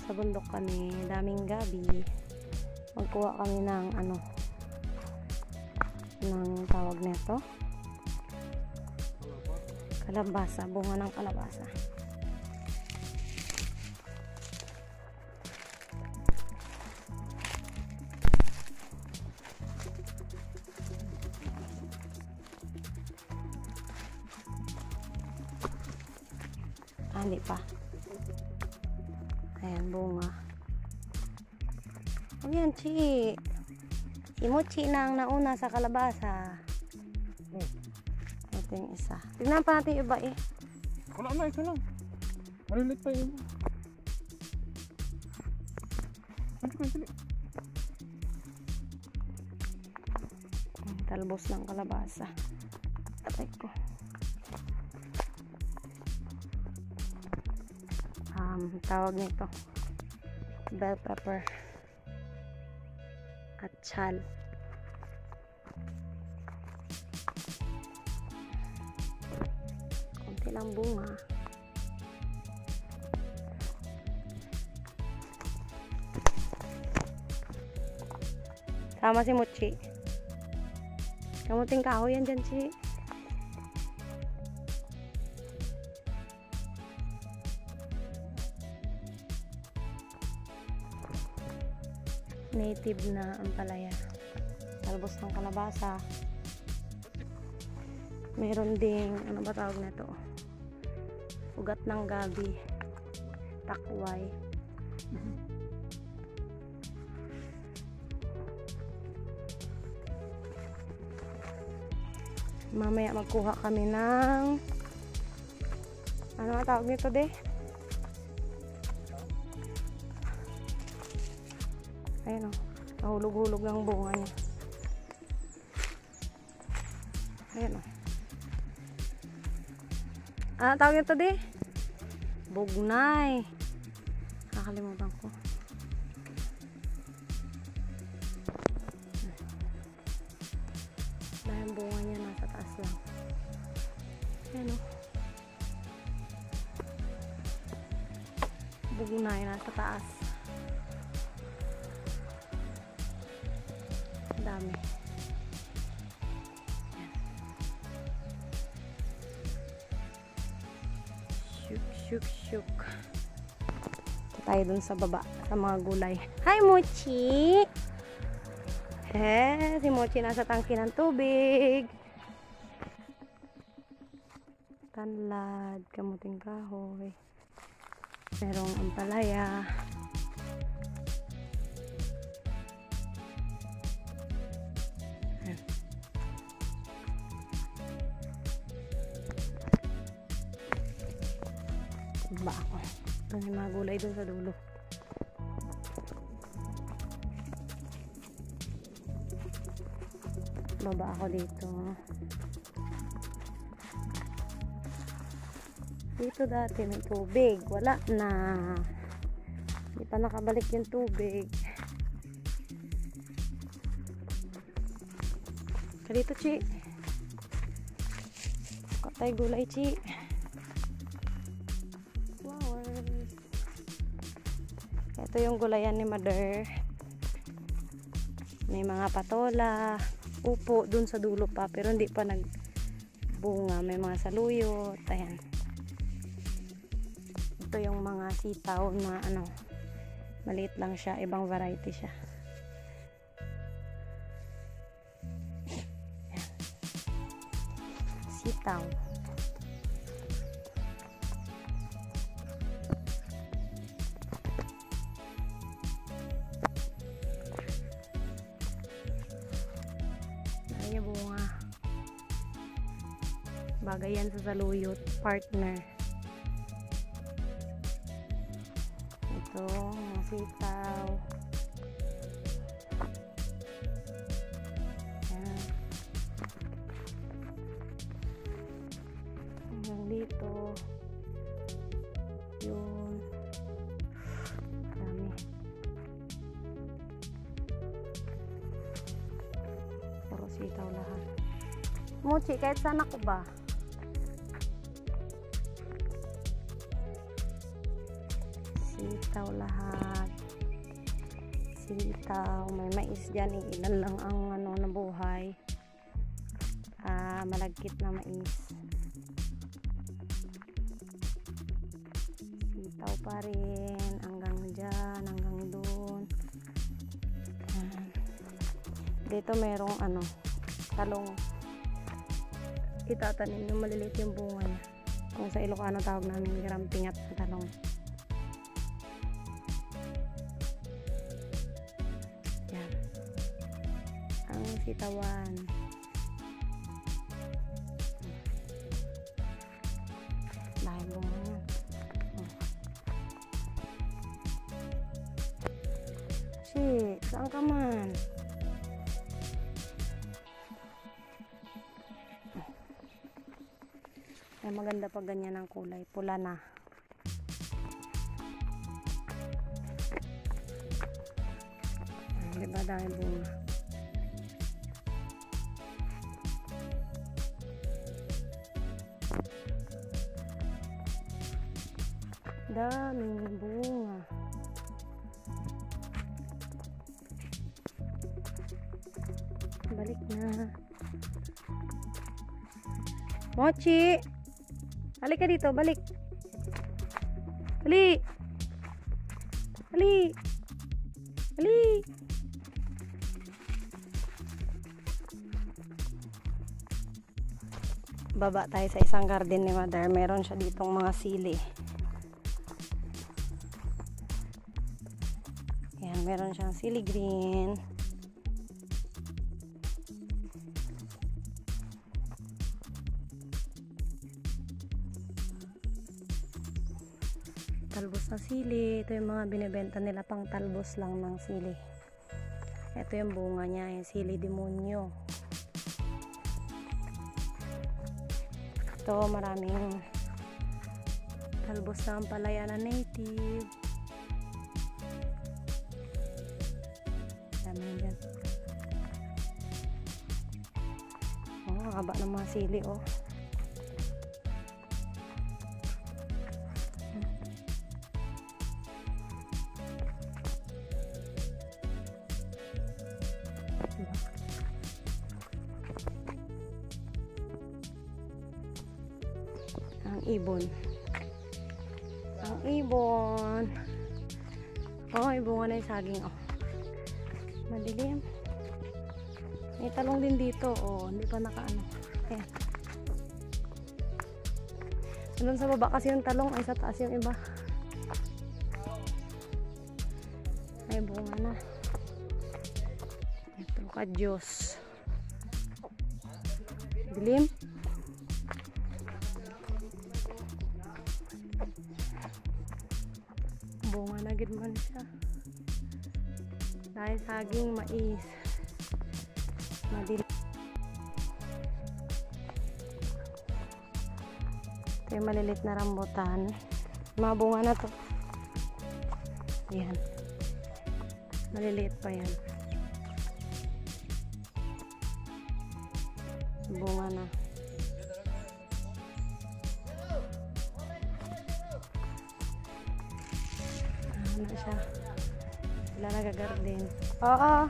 Nasa bundok kami, daming gabi. Magkuha kami ng ng tawag nito, kalabasa, bunga ng kalabasa. Hindi pa. Ayan, bunga. Ayan, Chi. Si Mochi na ang nauna sa kalabasa. Ito yung isa. Tignan pa natin yung iba eh. Wala na, ito lang. Malilit pa yun. Talbos ng kalabasa. Patay ko. Tawag nito, bell pepper at chal. Konti lang bunga. Sama si Mochi. Kamuting kahoy yan dyan, Chi. Native na ampalaya. Talbos ng kalabasa. Meron ding, ano ba tawag na ito? Ugat ng gabi. Takway. Mamaya magkuha kami ng, ano nga tawag nito de? Ayun o, nahulog-hulog ang bunga niya. Ayun o. Ano tawag ito di? Bugnay. Nakalimutan ko. Dahil bunga niya nasa taas lang. Ayun o. Bugnay nasa taas. Dami. Shuk. Tayo dun sa baba sa mga gulay. Hi Mochi! Si Mochi nasa tangki ng tubig. Tanlad, kamuting kahoy. Merong ampalaya. Ba ako. May mga gulay dun sa dulo. Baba ako dito. Dito dati may tubig. Wala na. Hindi pa nakabalik yung tubig. Dito, Chi. Katay gulay, Chi. Ito yung gulayan ni Mother. May mga patola, upo dun sa dulo pa pero hindi pa nagbunga. May mga saluyot. Ayan. Ito yung mga sitaw na maliit lang siya, ibang variety siya. Ayan. Sitaw. Ayan yung bunga. Bagay yan sa saluyot. Partner. Ito, mga sitaw. Ayan. Hanggang dito. Yun. Dami. Puro sitaw lahat. Mochi, kahit saan ako ba? sitaw lahat. Sitaw, may mais dyan, ilan lang ang nabuhay. Malagkit na mais. Sitaw pa rin hanggang dyan, hanggang doon. Dito merong talong. Itatanim yung maliliit yung bunga niya. Kung sa Ilocano tawag namin grampingat na talong. Yan. Ang sitawan. Dahil bunga yan. Shit, saan ka man? Ay, maganda pag ganyan ang kulay. Pula na. Diba dahil bunga? Daming bunga. Balik na. Mochi! Balik ka dito, balik. Balik. Balik. Balik. Baba tayo sa isang garden ni Mother. Meron siya ditong mga sili. Yan, meron siyang sili green. Talbos na sili. Ito yung mga binibenta nila pang talbos lang ng sili. Ito yung bunga niya, yung sili demonyo. Ito maraming talbos na ampalaya na native. Dami yan. Oh, haba ng mga sili, oh. Ang ibon. Ang ibon. Oh, ibon na yung saging. Oh. Madilim. May talong din dito. Oh, hindi pa nakaano. Ayan. Doon sa baba kasi yung talong. Ay, sa taas yung iba. Ay, bunga na. Ito ka, Diyos. Dilim. Bunga na gid man siya. Dahil saging mais. Madilim. Ito yung malilit na rambutan. Mga bunga na to. Yan. Maliliit pa yan. Bunga na. Ano siya? Sila nagagarden. Oo.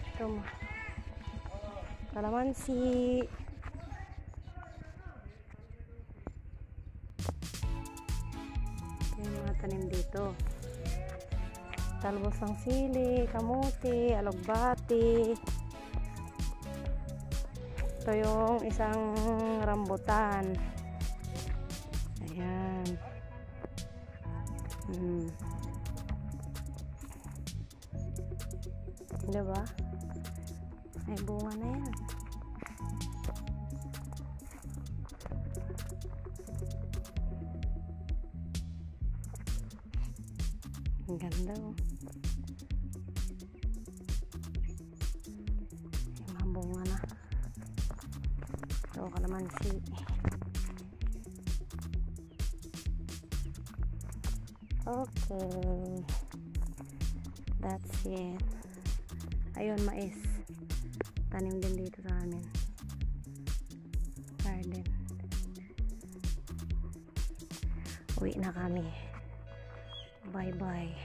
Ito mo. Kalamansi. Ito yung mga tanim dito. Talbos ng sili, kamote, alugbati. Ito yung isang rambutan. Ayan. Diba? Ay, bunga na yan. Ang ganda, oh. Yung mga bunga na. Ito, kalamansi. Okay. That's it. Ayun, mais. Tanim din dito sa amin. Garden. Uwi na kami. Bye-bye.